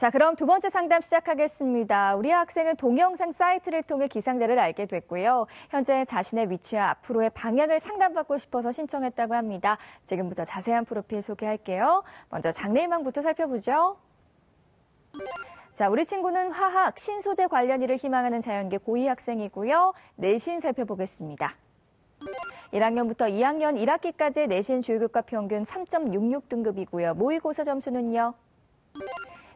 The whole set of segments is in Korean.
자, 그럼 두 번째 상담 시작하겠습니다. 우리 학생은 동영상 사이트를 통해 기상대를 알게 됐고요. 현재 자신의 위치와 앞으로의 방향을 상담받고 싶어서 신청했다고 합니다. 지금부터 자세한 프로필 소개할게요. 먼저 장래희망부터 살펴보죠. 자, 우리 친구는 화학, 신소재 관련 일을 희망하는 자연계 고2 학생이고요. 내신 살펴보겠습니다. 1학년부터 2학년 1학기까지의 내신 주요교과 평균 3.66 등급이고요. 모의고사 점수는요.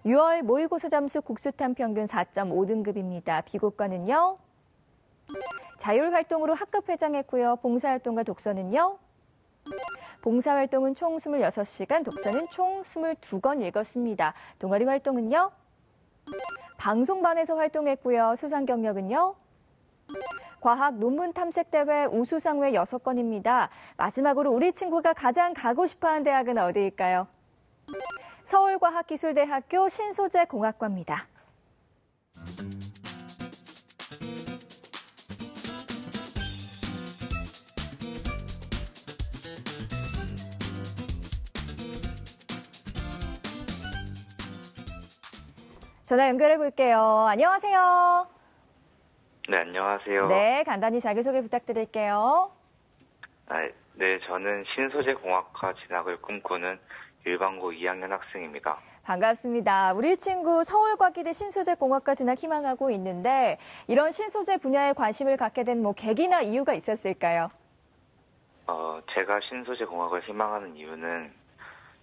6월 모의고사 점수 국수탄 평균 4.5 등급입니다. 비교과는요. 자율활동으로 학급 회장했고요. 봉사활동과 독서는요. 봉사활동은 총 26시간, 독서는 총 22권 읽었습니다. 동아리 활동은요. 방송반에서 활동했고요. 수상 경력은요. 과학 논문 탐색대회 우수상 외 6건입니다. 마지막으로 우리 친구가 가장 가고 싶어하는 대학은 어디일까요? 서울과학기술대학교 신소재공학과입니다. 전화 연결해 볼게요. 안녕하세요. 네, 안녕하세요. 네, 간단히 자기소개 부탁드릴게요. 네, 저는 신소재공학과 진학을 꿈꾸는 일반고 2학년 학생입니다. 반갑습니다. 우리 친구 서울과기대 신소재공학과 진학 희망하고 있는데 이런 신소재 분야에 관심을 갖게 된 계기나 이유가 있었을까요? 제가 신소재공학을 희망하는 이유는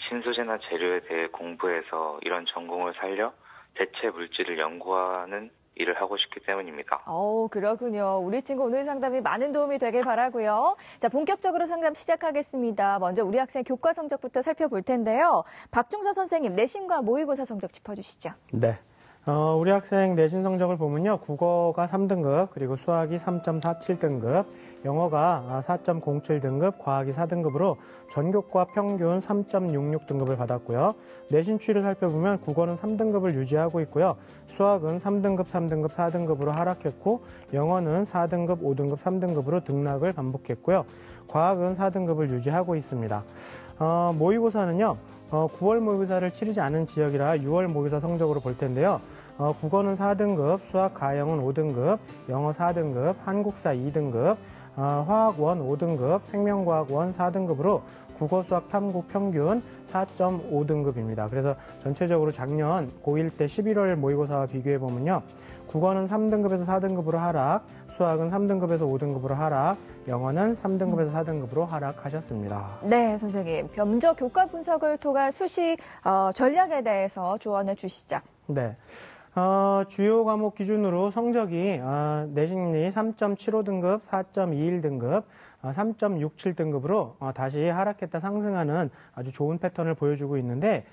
신소재나 재료에 대해 공부해서 이런 전공을 살려 대체 물질을 연구하는 일을 하고 싶기 때문입니다. 그렇군요. 우리 친구 오늘 상담이 많은 도움이 되길 바라고요. 자, 본격적으로 상담 시작하겠습니다. 먼저 우리 학생 교과 성적부터 살펴볼 텐데요. 박중서 선생님, 내신과 모의고사 성적 짚어주시죠. 네. 우리 학생 내신 성적을 보면요. 국어가 3등급, 그리고 수학이 3.47등급, 영어가 4.07등급, 과학이 4등급으로 전교과 평균 3.66등급을 받았고요. 내신 추이를 살펴보면 국어는 3등급을 유지하고 있고요. 수학은 3등급, 3등급, 4등급으로 하락했고 영어는 4등급, 5등급, 3등급으로 등락을 반복했고요. 과학은 4등급을 유지하고 있습니다. 모의고사는요. 9월 모의고사를 치르지 않은 지역이라 6월 모의고사 성적으로 볼 텐데요. 국어는 4등급, 수학 가영은 5등급, 영어 4등급, 한국사 2등급, 화학원 5등급, 생명과학원 4등급으로 국어, 수학, 탐구 평균 4.5등급입니다. 그래서 전체적으로 작년 고1 때 11월 모의고사와 비교해보면요. 국어는 3등급에서 4등급으로 하락, 수학은 3등급에서 5등급으로 하락, 영어는 3등급에서 4등급으로 하락하셨습니다. 네, 선생님. 면접 교과 분석을 통한 수시 전략에 대해서 조언해 주시죠. 네. 주요 과목 기준으로 성적이 내신이 3.75등급, 4.21등급, 3.67등급으로 다시 하락했다 상승하는 아주 좋은 패턴을 보여주고 있는데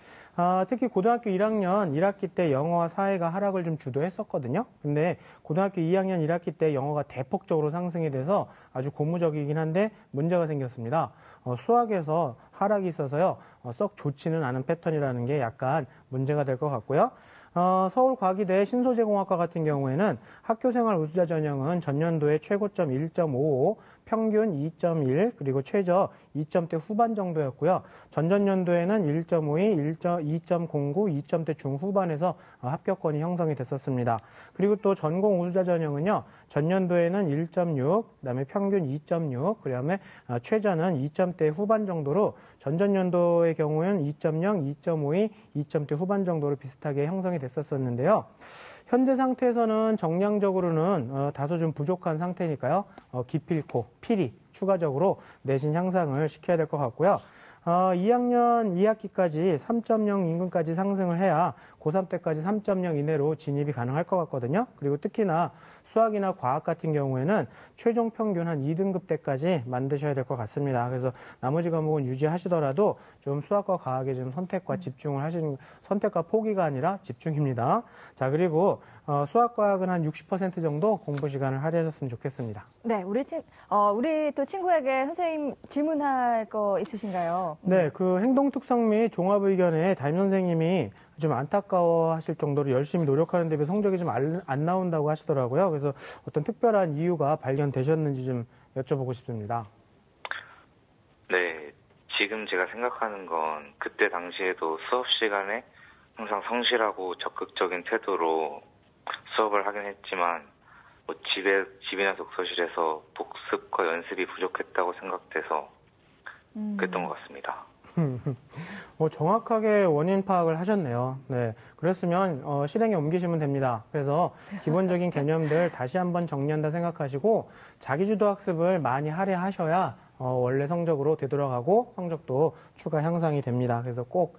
특히 고등학교 1학년 1학기 때 영어와 사회가 하락을 좀 주도했었거든요. 근데 고등학교 2학년 1학기 때 영어가 대폭적으로 상승이 돼서 아주 고무적이긴 한데 문제가 생겼습니다. 수학에서 하락이 있어서요. 썩 좋지는 않은 패턴이라는 게 약간 문제가 될 것 같고요. 서울과기대 신소재공학과 같은 경우에는 학교생활 우수자 전형은 전년도에 최고점 1.55, 평균 2.1, 그리고 최저 2점대 후반 정도였고요. 전전년도에는 1.52, 2.09, 2점대 중후반에서 합격권이 형성이 됐었습니다. 그리고 또 전공 우수자 전형은요. 전년도에는 1.6, 그다음에 평균 2.6, 그다음에 최저는 2점대 후반 정도로 전전년도의 경우에는 2.0, 2.52, 2점대 후반 정도로 비슷하게 형성이 됐었는데요. 현재 상태에서는 정량적으로는 다소 좀 부족한 상태니까요. 기필코, 필히 추가적으로 내신 향상을 시켜야 될 것 같고요. 2학년 2학기까지 3.0 인근까지 상승을 해야 고3 때까지 3.0 이내로 진입이 가능할 것 같거든요. 그리고 특히나 수학이나 과학 같은 경우에는 최종 평균 한 2등급 때까지 만드셔야 될 것 같습니다. 그래서 나머지 과목은 유지하시더라도 좀 수학과 과학에 좀 선택과 집중을 하시는, 선택과 포기가 아니라 집중입니다. 자, 그리고 수학과학은 한 60% 정도 공부 시간을 할애하셨으면 좋겠습니다. 네, 우리 또 친구에게 선생님 질문할 거 있으신가요? 네, 그 행동특성 및 종합의견에 담임 선생님이 좀 안타까워하실 정도로 열심히 노력하는 데 비해 성적이 좀 안 나온다고 하시더라고요. 그래서 어떤 특별한 이유가 발견되셨는지 좀 여쭤보고 싶습니다. 네, 지금 제가 생각하는 건 그때 당시에도 수업 시간에 항상 성실하고 적극적인 태도로 수업을 하긴 했지만 뭐 집이나 독서실에서 복습과 연습이 부족했다고 생각돼서 그랬던 것 같습니다. 정확하게 원인 파악을 하셨네요. 네. 그랬으면 실행에 옮기시면 됩니다. 그래서 기본적인 개념들 다시 한번 정리한다 생각하시고 자기주도 학습을 많이 할애하셔야 원래 성적으로 되돌아가고 성적도 추가 향상이 됩니다. 그래서 꼭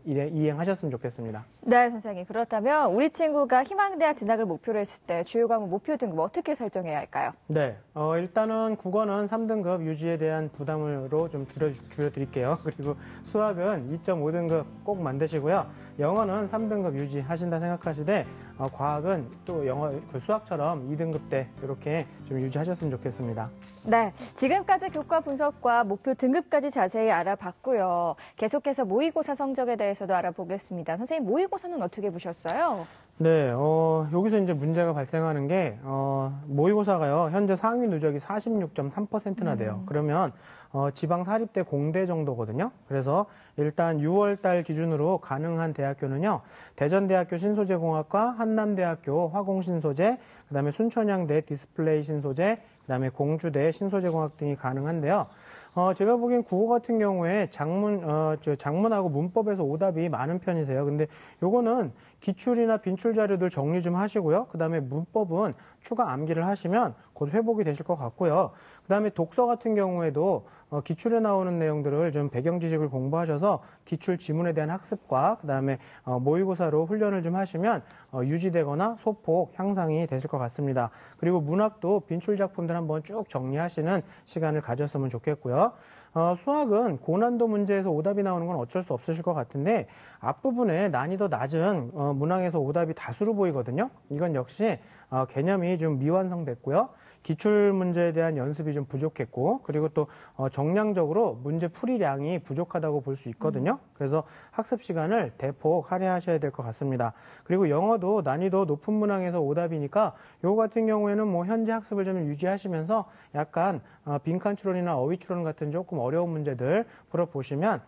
이행하셨으면 좋겠습니다. 네, 선생님. 그렇다면 우리 친구가 희망대학 진학을 목표로 했을 때 주요 과목 목표 등급 어떻게 설정해야 할까요? 네, 일단은 국어는 3등급 유지에 대한 부담으로 좀 줄여드릴게요. 그리고 수학은 2.5등급 꼭 만드시고요. 영어는 3등급 유지하신다 생각하시되 과학은 또 영어 수학처럼 2등급대 이렇게 좀 유지하셨으면 좋겠습니다. 네, 지금까지 교과 분석과 목표 등급까지 자세히 알아봤고요. 계속해서 모의고사 성적에 대해서도 알아보겠습니다. 선생님, 모의고사는 어떻게 보셨어요? 네, 여기서 이제 문제가 발생하는 게, 모의고사가요, 현재 상위 누적이 46.3%나 돼요. 그러면, 지방 사립대 공대 정도거든요. 그래서 일단 6월 달 기준으로 가능한 대학교는요, 대전대학교 신소재공학과, 한남대학교 화공신소재, 그 다음에 순천향대 디스플레이 신소재, 그 다음에 공주대 신소재공학 등이 가능한데요. 제가 보기엔 국어 같은 경우에 장문하고 문법에서 오답이 많은 편이세요. 근데 요거는 기출이나 빈출 자료들 정리 좀 하시고요. 그 다음에 문법은 추가 암기를 하시면 곧 회복이 되실 것 같고요. 그 다음에 독서 같은 경우에도 기출에 나오는 내용들을 좀 배경 지식을 공부하셔서 기출 지문에 대한 학습과 그 다음에 모의고사로 훈련을 좀 하시면 유지되거나 소폭 향상이 되실 것 같습니다. 그리고 문학도 빈출 작품들 한번 쭉 정리하시는 시간을 가졌으면 좋겠고요. 수학은 고난도 문제에서 오답이 나오는 건 어쩔 수 없으실 것 같은데 앞부분에 난이도 낮은 문항에서 오답이 다수로 보이거든요. 이건 역시 개념이 좀 미완성됐고요. 기출 문제에 대한 연습이 좀 부족했고 그리고 또 정량적으로 문제 풀이량이 부족하다고 볼 수 있거든요. 그래서 학습 시간을 대폭 할애하셔야 될 것 같습니다. 그리고 영어도 난이도 높은 문항에서 오답이니까 요거 같은 경우에는 뭐 현재 학습을 좀 유지하시면서 약간 빈칸 추론이나 어휘 추론 같은 조금 어려운 문제들 풀어보시면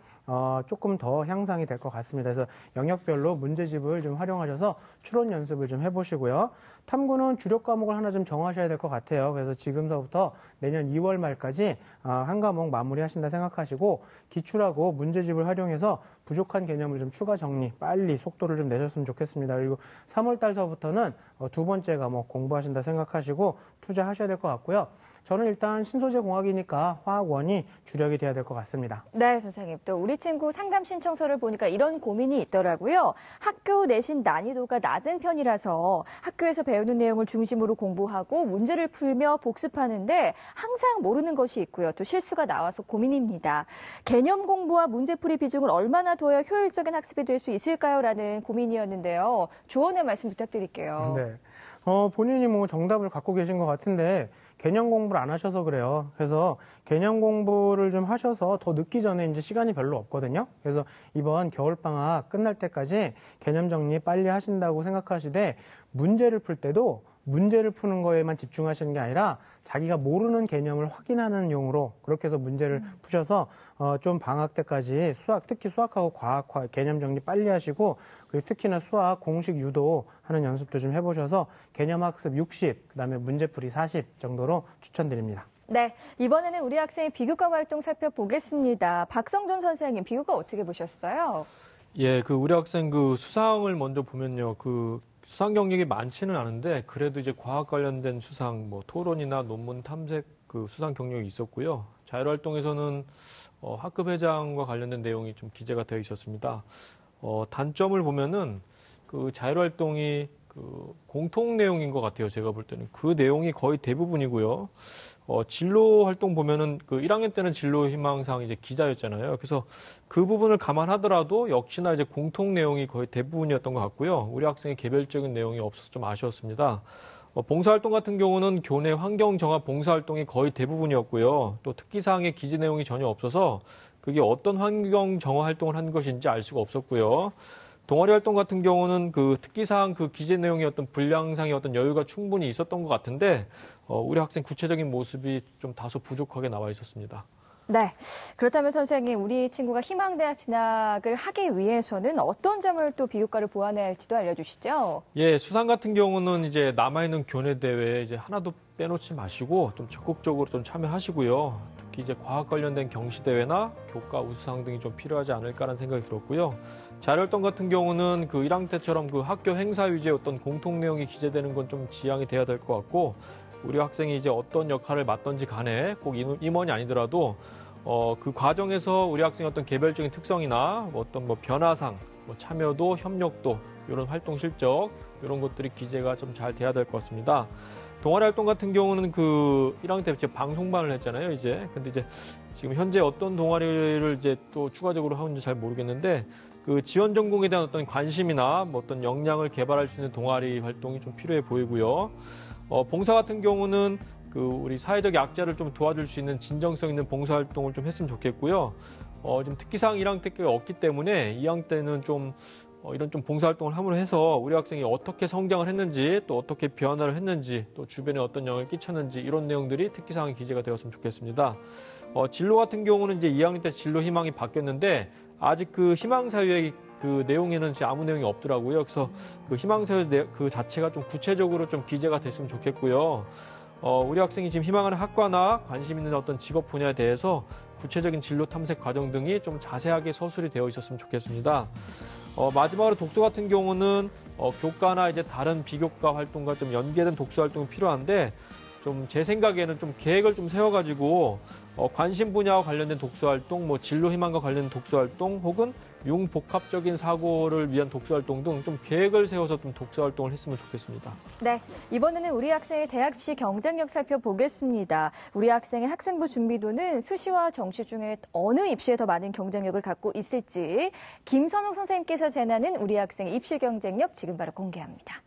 조금 더 향상이 될 것 같습니다. 그래서 영역별로 문제집을 좀 활용하셔서 추론 연습을 좀 해보시고요. 탐구는 주력 과목을 하나 좀 정하셔야 될 것 같아요. 그래서 지금서부터 내년 2월 말까지 한 과목 마무리하신다 생각하시고 기출하고 문제집을 활용해서 부족한 개념을 좀 추가 정리, 빨리 속도를 좀 내셨으면 좋겠습니다. 그리고 3월 달서부터는 두 번째 과목 공부하신다 생각하시고 투자하셔야 될 것 같고요. 저는 일단 신소재 공학이니까 화학원이 주력이 돼야 될 것 같습니다. 네, 선생님. 또 우리 친구 상담 신청서를 보니까 이런 고민이 있더라고요. 학교 내신 난이도가 낮은 편이라서 학교에서 배우는 내용을 중심으로 공부하고 문제를 풀며 복습하는데 항상 모르는 것이 있고요. 또 실수가 나와서 고민입니다. 개념 공부와 문제풀이 비중을 얼마나 둬야 효율적인 학습이 될 수 있을까요? 라는 고민이었는데요. 조언의 말씀 부탁드릴게요. 네. 본인이 뭐 정답을 갖고 계신 것 같은데 개념 공부를 안 하셔서 그래요. 그래서 개념 공부를 좀 하셔서 더 늦기 전에 이제 시간이 별로 없거든요. 그래서 이번 겨울방학 끝날 때까지 개념 정리 빨리 하신다고 생각하시되 문제를 풀 때도 문제를 푸는 거에만 집중하시는 게 아니라 자기가 모르는 개념을 확인하는 용으로 그렇게 해서 문제를 푸셔서 좀 방학 때까지 특히 수학하고 과학 개념 정리 빨리 하시고 그리고 특히나 수학 공식 유도하는 연습도 좀 해보셔서 개념 학습 60, 그다음에 문제풀이 40 정도로 추천드립니다. 네, 이번에는 우리 학생의 비교과 활동 살펴보겠습니다. 박성준 선생님, 비교과 어떻게 보셨어요? 예, 우리 학생 수상을 먼저 보면요. 수상 경력이 많지는 않은데 그래도 이제 과학 관련된 수상, 뭐 토론이나 논문 탐색 수상 경력이 있었고요. 자율활동에서는 학급 회장과 관련된 내용이 좀 기재가 되어 있었습니다. 단점을 보면은 자율활동이 공통 내용인 것 같아요. 제가 볼 때는 그 내용이 거의 대부분이고요. 진로 활동 보면은 1학년 때는 진로 희망상 이제 기자였잖아요. 그래서 그 부분을 감안하더라도 역시나 이제 공통 내용이 거의 대부분이었던 것 같고요. 우리 학생의 개별적인 내용이 없어서 좀 아쉬웠습니다. 봉사활동 같은 경우는 교내 환경정화 봉사활동이 거의 대부분이었고요. 또 특기사항의 기재 내용이 전혀 없어서 그게 어떤 환경정화 활동을 한 것인지 알 수가 없었고요. 동아리 활동 같은 경우는 특기사항 기재 내용의 어떤 분량상의 어떤 여유가 충분히 있었던 것 같은데 우리 학생 구체적인 모습이 좀 다소 부족하게 나와 있었습니다. 네. 그렇다면 선생님, 우리 친구가 희망대학 진학을 하기 위해서는 어떤 점을 또 비교과를 보완해야 할지도 알려주시죠. 예, 수상 같은 경우는 이제 남아있는 교내 대회에 이제 하나도 빼놓지 마시고 좀 적극적으로 좀 참여하시고요. 특히 이제 과학 관련된 경시 대회나 교과 우수상 등이 좀 필요하지 않을까라는 생각이 들었고요. 자율활동 같은 경우는 그 1학년 때처럼 그 학교 행사 위주의 어떤 공통 내용이 기재되는 건 좀 지양이 돼야 될 것 같고, 우리 학생이 이제 어떤 역할을 맡던지 간에 꼭 임원이 아니더라도 그 과정에서 우리 학생의 어떤 개별적인 특성이나 어떤 변화상, 참여도, 협력도, 이런 활동 실적, 이런 것들이 기재가 좀 잘 돼야 될 것 같습니다. 동아리 활동 같은 경우는 그 1학년 때 이제 방송반을 했잖아요, 이제. 근데 이제 지금 현재 어떤 동아리를 이제 또 추가적으로 하는지 잘 모르겠는데, 그 지원 전공에 대한 어떤 관심이나 어떤 역량을 개발할 수 있는 동아리 활동이 좀 필요해 보이고요. 봉사 같은 경우는 그 우리 사회적 약자를 좀 도와줄 수 있는 진정성 있는 봉사 활동을 좀 했으면 좋겠고요. 지금 특기사항 1학년 때가 없기 때문에 2학년 때는 좀 이런 좀 봉사활동을 함으로 해서 우리 학생이 어떻게 성장을 했는지, 또 어떻게 변화를 했는지, 또 주변에 어떤 영향을 끼쳤는지, 이런 내용들이 특기사항이 기재가 되었으면 좋겠습니다. 진로 같은 경우는 이제 2학년 때 진로 희망이 바뀌었는데 아직 그 희망사유의 그 내용에는 아무 내용이 없더라고요. 그래서 그 희망사유 그 자체가 좀 구체적으로 좀 기재가 됐으면 좋겠고요. 우리 학생이 지금 희망하는 학과나 관심 있는 어떤 직업 분야에 대해서 구체적인 진로 탐색 과정 등이 좀 자세하게 서술이 되어 있었으면 좋겠습니다. 마지막으로 독서 같은 경우는 교과나 이제 다른 비교과 활동과 좀 연계된 독서 활동이 필요한데, 좀 제 생각에는 좀 계획을 좀 세워가지고 관심 분야와 관련된 독서 활동, 진로 희망과 관련된 독서 활동, 혹은 융복합적인 사고를 위한 독서 활동 등 좀 계획을 세워서 좀 독서 활동을 했으면 좋겠습니다. 네, 이번에는 우리 학생의 대학 입시 경쟁력 살펴보겠습니다. 우리 학생의 학생부 준비도는 수시와 정시 중에 어느 입시에 더 많은 경쟁력을 갖고 있을지 김선욱 선생님께서 재난은 우리 학생의 입시 경쟁력 지금 바로 공개합니다.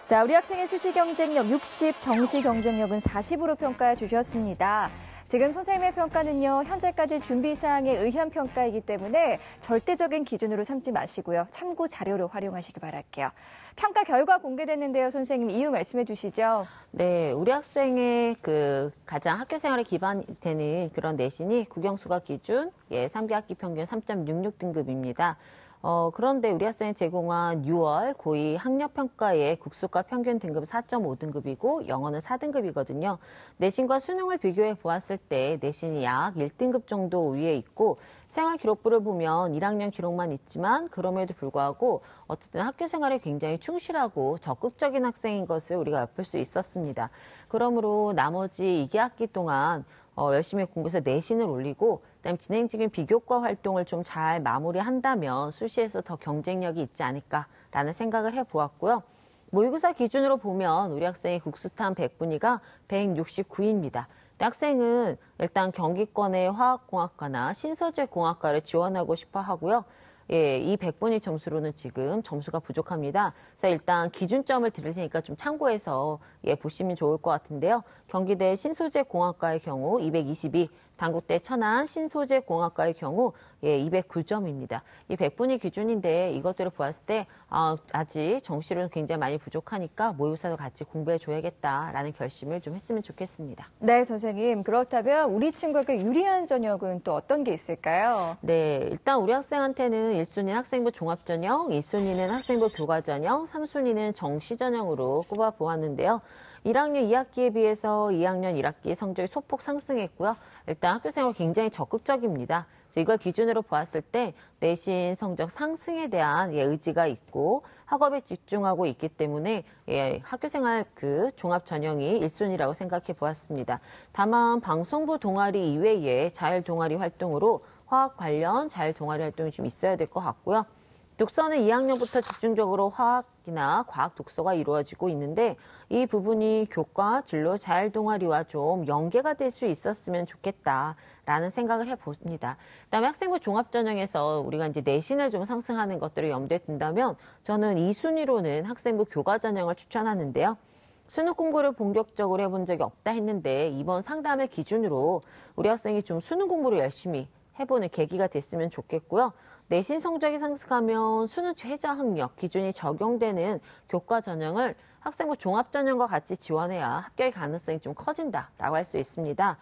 자, 우리 학생의 수시 경쟁력 60, 정시 경쟁력은 40으로 평가해 주셨습니다. 지금 선생님의 평가는요, 현재까지 준비 사항에 의한 평가이기 때문에 절대적인 기준으로 삼지 마시고요. 참고 자료로 활용하시기 바랄게요. 평가 결과 공개됐는데요, 선생님 이유 말씀해 주시죠. 네, 우리 학생의 그 가장 학교 생활에 기반이 되는 그런 내신이 국영수가 기준 3개 학기 평균 3.66 등급입니다. 그런데 우리 학생이 제공한 6월 고2 학력평가의 국수과 평균 등급 4.5등급이고 영어는 4등급이거든요. 내신과 수능을 비교해 보았을 때 내신이 약 1등급 정도 위에 있고, 생활기록부를 보면 1학년 기록만 있지만 그럼에도 불구하고 어쨌든 학교 생활에 굉장히 충실하고 적극적인 학생인 것을 우리가 엿볼 수 있었습니다. 그러므로 나머지 2학기 동안 열심히 공부해서 내신을 올리고, 그다음에 진행 중인 비교과 활동을 좀 잘 마무리한다면 수시에서 더 경쟁력이 있지 않을까라는 생각을 해보았고요. 모의고사 기준으로 보면 우리 학생의 국수탐 100분위가 169입니다. 학생은 일단 경기권의 화학공학과나 신소재공학과를 지원하고 싶어 하고요. 이 100분위 점수로는 지금 점수가 부족합니다. 그래서 일단 기준점을 드릴 테니까 좀 참고해서 보시면 좋을 것 같은데요. 경기대 신소재공학과의 경우 222, 단국대 천안 신소재공학과의 경우 209점입니다. 이 100분위 기준인데 이것들을 보았을 때 아직 정시로는 굉장히 많이 부족하니까 모의고사도 같이 공부해줘야겠다라는 결심을 좀 했으면 좋겠습니다. 네, 선생님. 그렇다면 우리 친구에게 유리한 전형은 또 어떤 게 있을까요? 네, 일단 우리 학생한테는 1순위는 학생부 종합전형, 2순위는 학생부 교과전형, 3순위는 정시전형으로 꼽아보았는데요. 1학년 2학기에 비해서 2학년 1학기 성적이 소폭 상승했고요. 일단 학교생활 굉장히 적극적입니다. 이걸 기준으로 보았을 때 내신 성적 상승에 대한 의지가 있고 학업에 집중하고 있기 때문에 학교생활 그 종합전형이 1순위라고 생각해 보았습니다. 다만 방송부 동아리 이외에 자율 동아리 활동으로 화학 관련 자율 동아리 활동이 좀 있어야 될 것 같고요. 독서는 2학년부터 집중적으로 화학이나 과학 독서가 이루어지고 있는데 이 부분이 교과, 진로, 자율 동아리와 좀 연계가 될 수 있었으면 좋겠다라는 생각을 해봅니다. 그다음에 학생부 종합전형에서 우리가 이제 내신을 좀 상승하는 것들을 염두에 둔다면 저는 2순위로는 학생부 교과전형을 추천하는데요. 수능 공부를 본격적으로 해본 적이 없다 했는데 이번 상담을 기준으로 우리 학생이 좀 수능 공부를 열심히 해보는 계기가 됐으면 좋겠고요. 내신 성적이 상승하면 수능 최저 학력 기준이 적용되는 교과 전형을 학생부 종합 전형과 같이 지원해야 합격의 가능성이 좀 커진다라고 할 수 있습니다.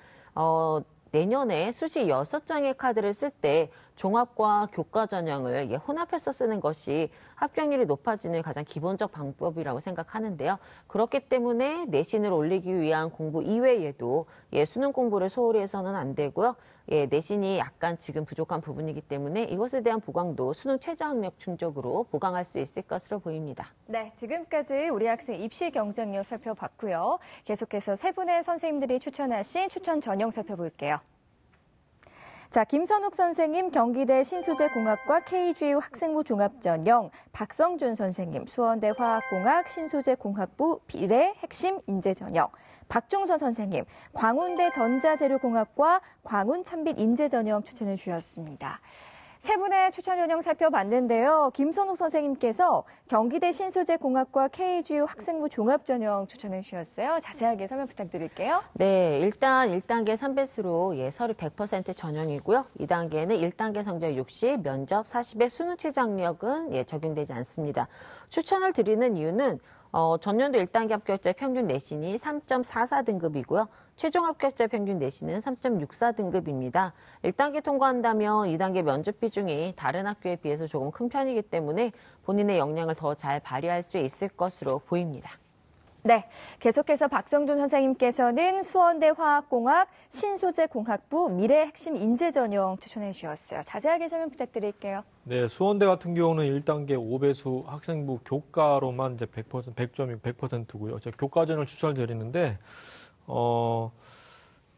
내년에 수시 6장의 카드를 쓸 때 종합과 교과 전형을 혼합해서 쓰는 것이 합격률이 높아지는 가장 기본적 방법이라고 생각하는데요. 그렇기 때문에 내신을 올리기 위한 공부 이외에도 수능 공부를 소홀히 해서는 안 되고요. 내신이 약간 지금 부족한 부분이기 때문에 이것에 대한 보강도 수능 최저학력 충족으로 보강할 수 있을 것으로 보입니다. 네, 지금까지 우리 학생 입시 경쟁력 살펴봤고요. 계속해서 세 분의 선생님들이 추천하신 추천 전형 살펴볼게요. 자, 김선욱 선생님 경기대 신소재공학과 KGU 학생부 종합전형, 박성준 선생님 수원대 화학공학 신소재공학부 비례 핵심 인재전형, 박종선 선생님 광운대 전자재료공학과 광운 찬빛 인재전형 추천해 주셨습니다. 세 분의 추천 전형 살펴봤는데요. 김선욱 선생님께서 경기대 신소재공학과 KGU 학생부 종합전형 추천해 주셨어요. 자세하게 설명 부탁드릴게요. 네, 일단 1단계 3배수로 서류 100% 전형이고요. 2단계는 1단계 성적 60, 면접 40의 수능 최저학력은 적용되지 않습니다. 추천을 드리는 이유는 전년도 1단계 합격자 평균 내신이 3.44등급이고요. 최종 합격자 평균 내신은 3.64등급입니다. 1단계 통과한다면 2단계 면접 비중이 다른 학교에 비해서 조금 큰 편이기 때문에 본인의 역량을 더 잘 발휘할 수 있을 것으로 보입니다. 네, 계속해서 박성준 선생님께서는 수원대 화학공학 신소재공학부 미래 핵심 인재전형 추천해 주셨어요. 자세하게 설명 부탁드릴게요. 네, 수원대 같은 경우는 1단계 5배수 학생부 교과로만 이제 100점이 100%고요. 제가 교과전을 추천을 드리는데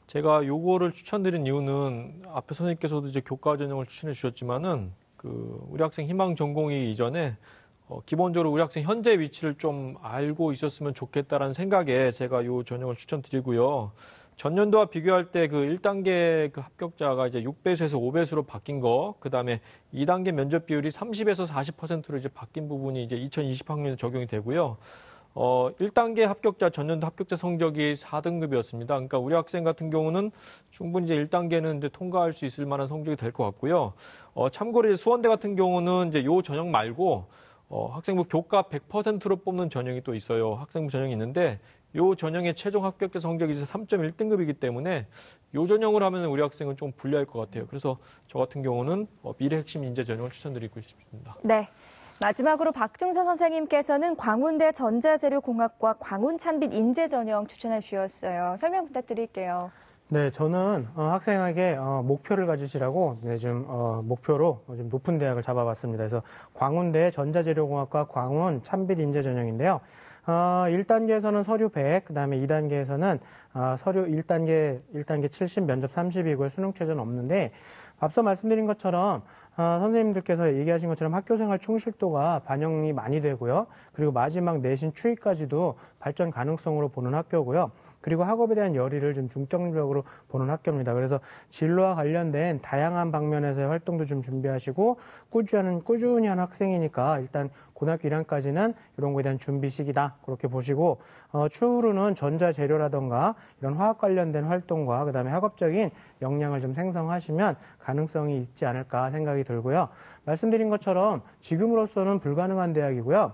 제가 요거를 추천드린 이유는 앞에 선생님께서도 이제 교과 전형을 추천해 주셨지만은 우리 학생 희망 전공이 이전에 기본적으로 우리 학생 현재 위치를 좀 알고 있었으면 좋겠다라는 생각에 제가 요 전형을 추천드리고요. 전년도와 비교할 때 1단계 합격자가 이제 6배수에서 5배수로 바뀐 거, 그다음에 2단계 면접 비율이 30에서 40%로 이제 바뀐 부분이 이제 2020학년에 적용이 되고요. 1단계 합격자, 전년도 합격자 성적이 4등급이었습니다. 그러니까 우리 학생 같은 경우는 충분히 이제 1단계는 이제 통과할 수 있을 만한 성적이 될 것 같고요. 참고로 이제 수원대 같은 경우는 이제 요 전형 말고 학생부 교과 100%로 뽑는 전형이 또 있어요. 학생부 전형이 있는데 요 전형의 최종 합격자 성적이 이제 3.1등급이기 때문에 요 전형을 하면 우리 학생은 좀 불리할 것 같아요. 그래서 저 같은 경우는 미래 핵심 인재 전형을 추천드리고 싶습니다. 네. 마지막으로 박종선 선생님께서는 광운대 전자재료공학과 광운 찬빛 인재전형 추천해 주셨어요. 설명 부탁드릴게요. 네, 저는 학생에게 목표를 가지시라고 좀 목표로 좀 높은 대학을 잡아봤습니다. 그래서 광운대 전자재료공학과 광운 찬빛 인재전형인데요. 1단계에서는 서류 100, 그다음에 2단계에서는 서류 1단계 70, 면접 30이고요. 수능 최저는 없는데 앞서 말씀드린 것처럼 선생님들께서 얘기하신 것처럼 학교생활 충실도가 반영이 많이 되고요. 그리고 마지막 내신 추이까지도 발전 가능성으로 보는 학교고요. 그리고 학업에 대한 열의를 좀 중점적으로 보는 학교입니다. 그래서 진로와 관련된 다양한 방면에서의 활동도 좀 준비하시고 꾸준히 한 학생이니까 일단 고등학교 1학년까지는 이런 거에 대한 준비 시기다. 그렇게 보시고 추후로는 전자재료라던가 이런 화학 관련된 활동과 그다음에 학업적인 역량을 좀 생성하시면 가능성이 있지 않을까 생각이 들고요. 말씀드린 것처럼 지금으로서는 불가능한 대학이고요.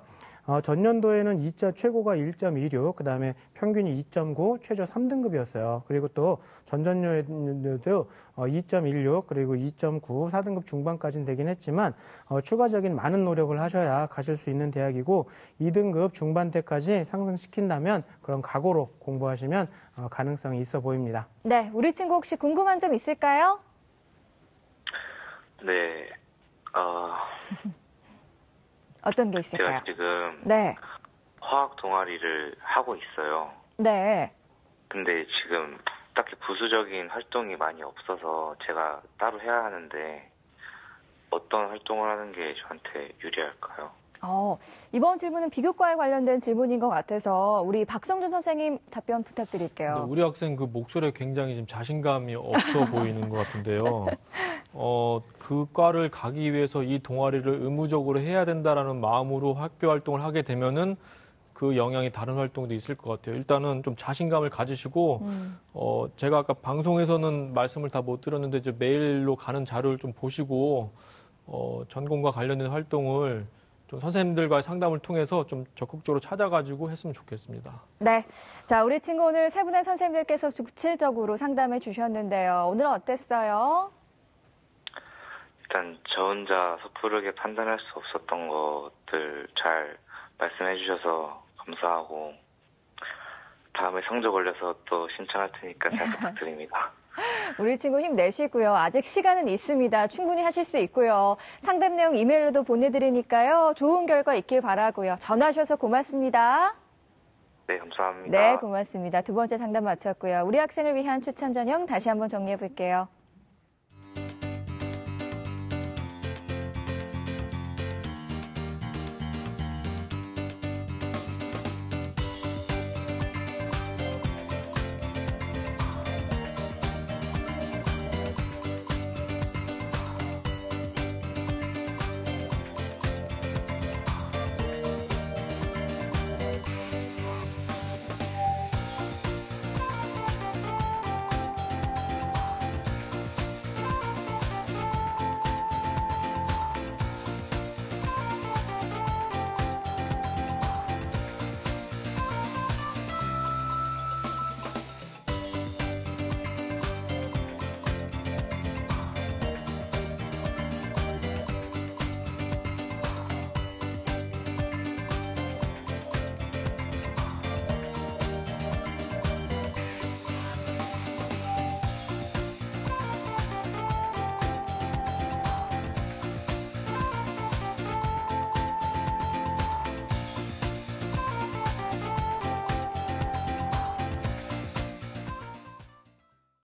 전년도에는 최고가 1.26, 그 다음에 평균이 2.9, 최저 3등급이었어요. 그리고 또 전전년도에도 2.16, 그리고 2.9, 4등급 중반까지는 되긴 했지만 추가적인 많은 노력을 하셔야 가실 수 있는 대학이고 2등급 중반대까지 상승시킨다면 그런 각오로 공부하시면 가능성이 있어 보입니다. 네, 우리 친구 혹시 궁금한 점 있을까요? 네, 어떤 게 있을까요? 제가 지금 네. 화학 동아리를 하고 있어요. 네. 근데 지금 딱히 부수적인 활동이 많이 없어서 제가 따로 해야 하는데 어떤 활동을 하는 게 저한테 유리할까요? 이번 질문은 비교과에 관련된 질문인 것 같아서 우리 박성준 선생님 답변 부탁드릴게요. 우리 학생 목소리에 굉장히 좀 자신감이 없어 보이는 것 같은데요. 그 과를 가기 위해서 이 동아리를 의무적으로 해야 된다라는 마음으로 학교 활동을 하게 되면은 그 영향이 다른 활동도 있을 것 같아요. 일단은 좀 자신감을 가지시고, 제가 아까 방송에서는 말씀을 다 못 드렸는데 이제 메일로 가는 자료를 좀 보시고, 전공과 관련된 활동을 좀 선생님들과의 상담을 통해서 좀 적극적으로 찾아가지고 했으면 좋겠습니다. 네. 자, 우리 친구 오늘 세 분의 선생님들께서 구체적으로 상담해 주셨는데요. 오늘은 어땠어요? 일단 저 혼자 섣부르게 판단할 수 없었던 것들 잘 말씀해 주셔서 감사하고 다음에 성적 올려서 또 신청할 테니까 잘 부탁드립니다. 우리 친구 힘내시고요. 아직 시간은 있습니다. 충분히 하실 수 있고요. 상담 내용 이메일로도 보내드리니까요. 좋은 결과 있길 바라고요. 전화 주셔서 고맙습니다. 네, 감사합니다. 네, 고맙습니다. 두 번째 상담 마쳤고요. 우리 학생을 위한 추천 전형 다시 한번 정리해 볼게요.